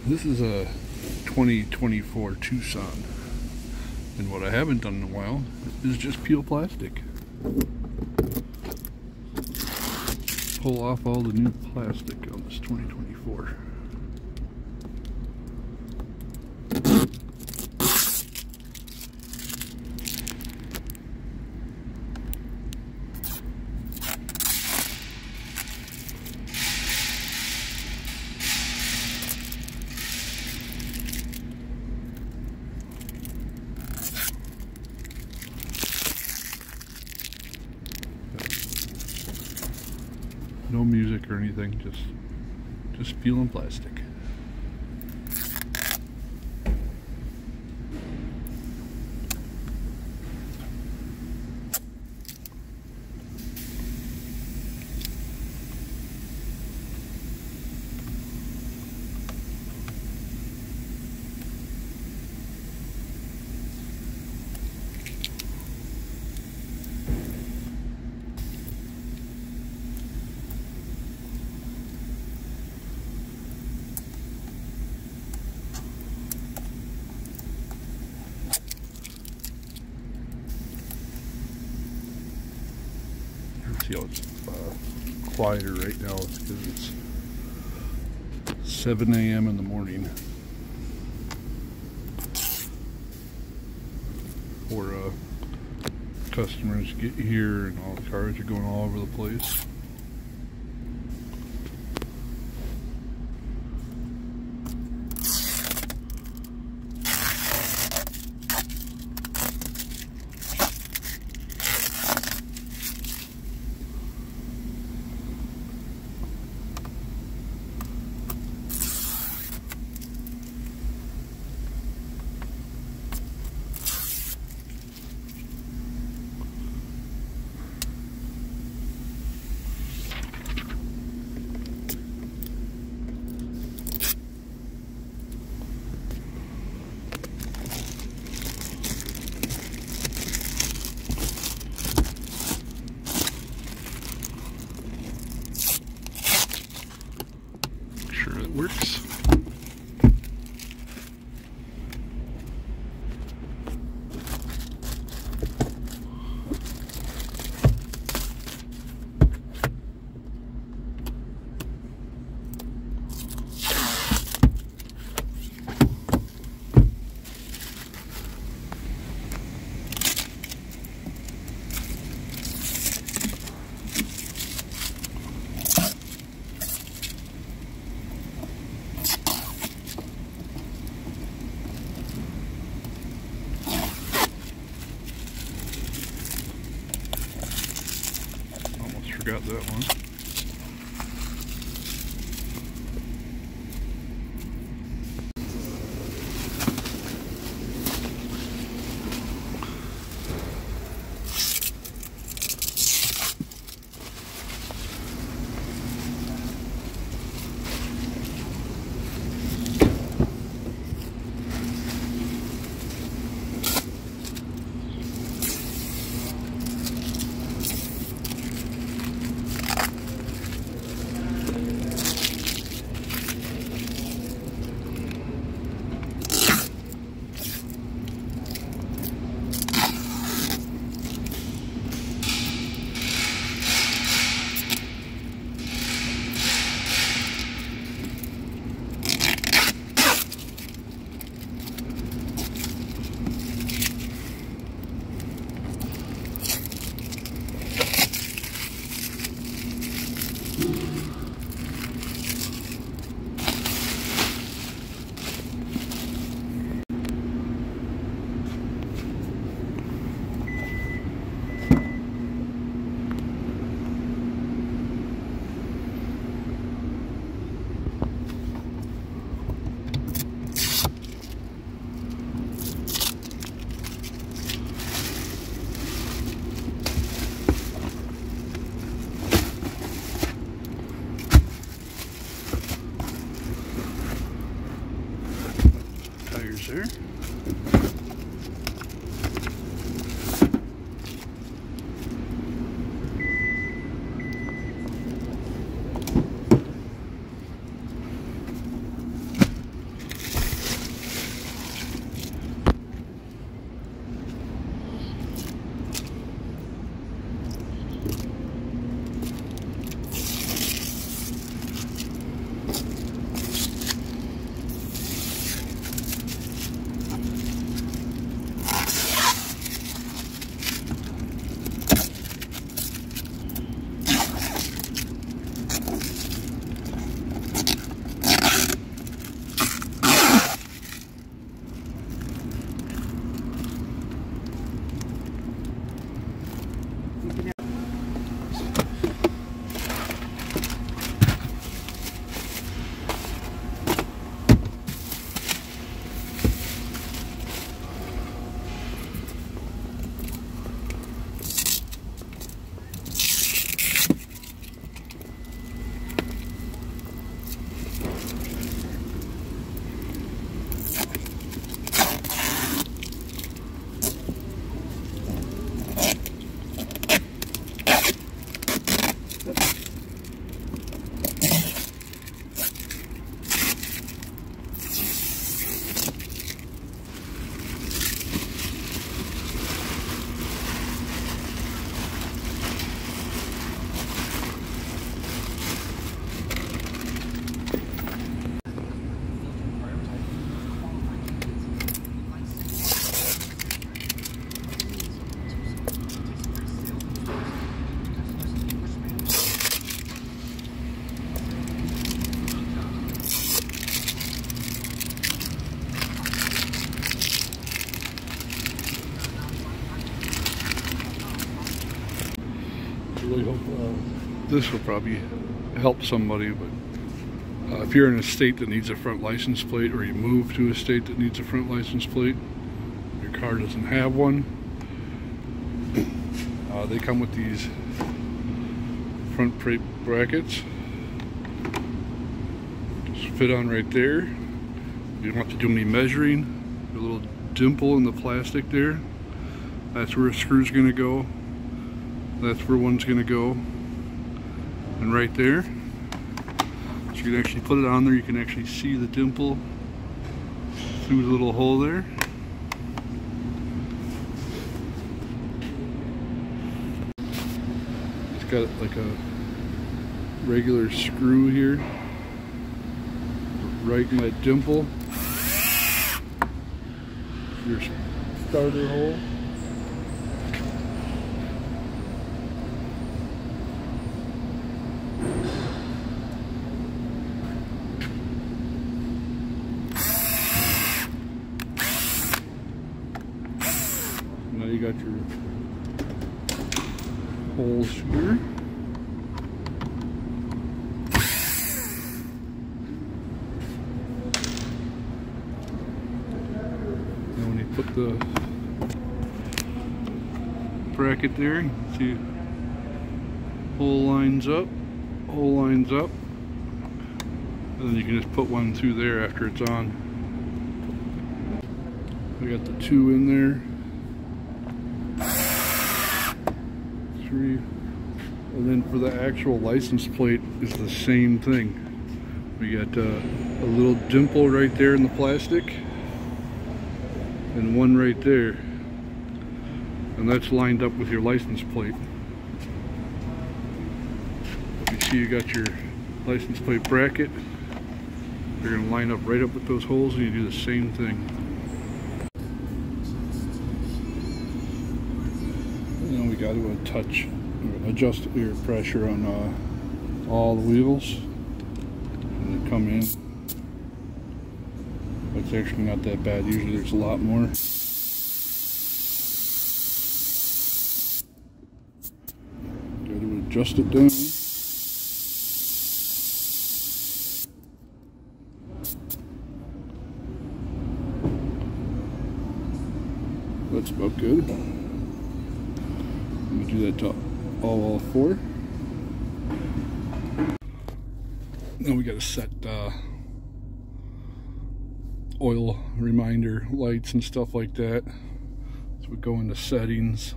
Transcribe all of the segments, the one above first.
This is a 2024 Tucson, and what I haven't done in a while is just peel plastic. Pull off all the new plastic on this 2024. No music or anything, just peeling plastic. See how it's quieter right now because it's 7 a.m. in the morning. Before customers get here and all the cars are going all over the place. It works. Got that one. There. really hope this will probably help somebody, but if you're in a state that needs a front license plate, or you move to a state that needs a front license plate, your car doesn't have one, they come with these front plate brackets. Just fit on right there. You don't have to do any measuring. A little dimple in the plastic there. That's where a screw's going to go. That's where one's going to go. And right there. So you can actually put it on there. You can actually see the dimple through the little hole there. It's got like a regular screw here. Right in that dimple. Your starter hole. Now you got your holes here. Put the bracket there, you can see hole lines up, and then you can just put one through there after it's on. We got the 2 in there, 3, and then for the actual license plate is the same thing. We got a little dimple right there in the plastic, and one right there, and that's lined up with your license plate. You see you got your license plate bracket. They're going to line up right up with those holes, and you do the same thing. And then we got to adjust air pressure on all the wheels, and they come in. It's actually not that bad. Usually there's a lot more. Got to adjust it down. That's about good. I'm going to do that to all 4. Now we got to set oil reminder lights and stuff like that. So we go into settings.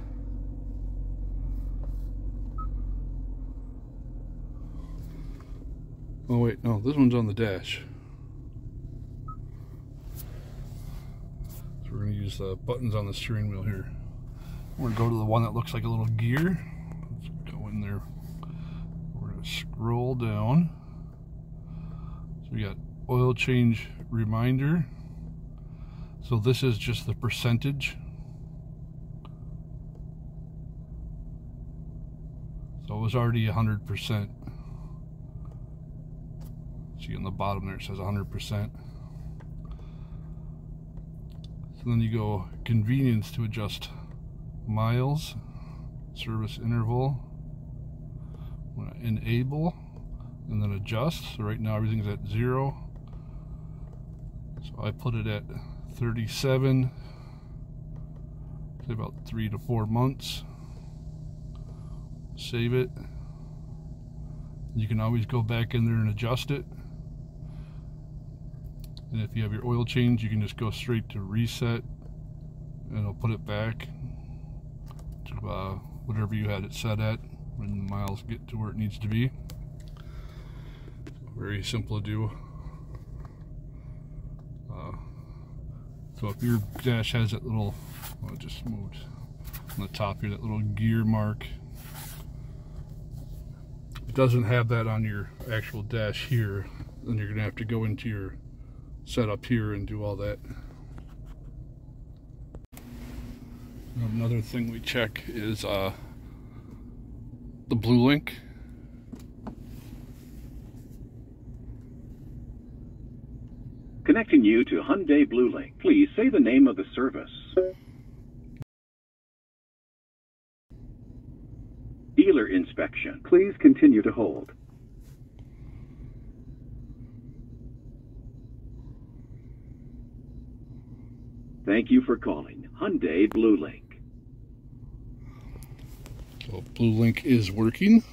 Oh wait, no, this one's on the dash. So we're going to use the buttons on the steering wheel here. We're going to go to the one that looks like a little gear. Let's go in there. We're going to scroll down. So we got oil change reminder. So this is just the percentage. So it was already 100%. See on the bottom there it says 100%. So then you go convenience to adjust miles, service interval, enable, and then adjust. So right now everything's at 0. So I put it at 37, say about 3 to 4 months. Save it. You can always go back in there and adjust it. And if you have your oil change, you can just go straight to reset, and it'll put it back to whatever you had it set at when the miles get to where it needs to be. Very simple to do. So if your dash has that little, well, it just moved on the top here, that little gear mark. If it doesn't have that on your actual dash here, then you're going to have to go into your setup here and do all that. Another thing we check is the blue link. Connecting you to Hyundai Blue Link. Please say the name of the service. Dealer in inspection. Please continue to hold. Thank you for calling Hyundai Blue Link. So Blue Link is working.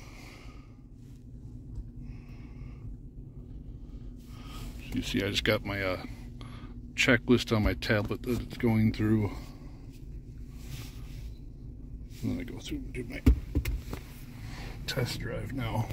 You see, I just got my checklist on my tablet that it's going through. And then I go through and do my test drive now.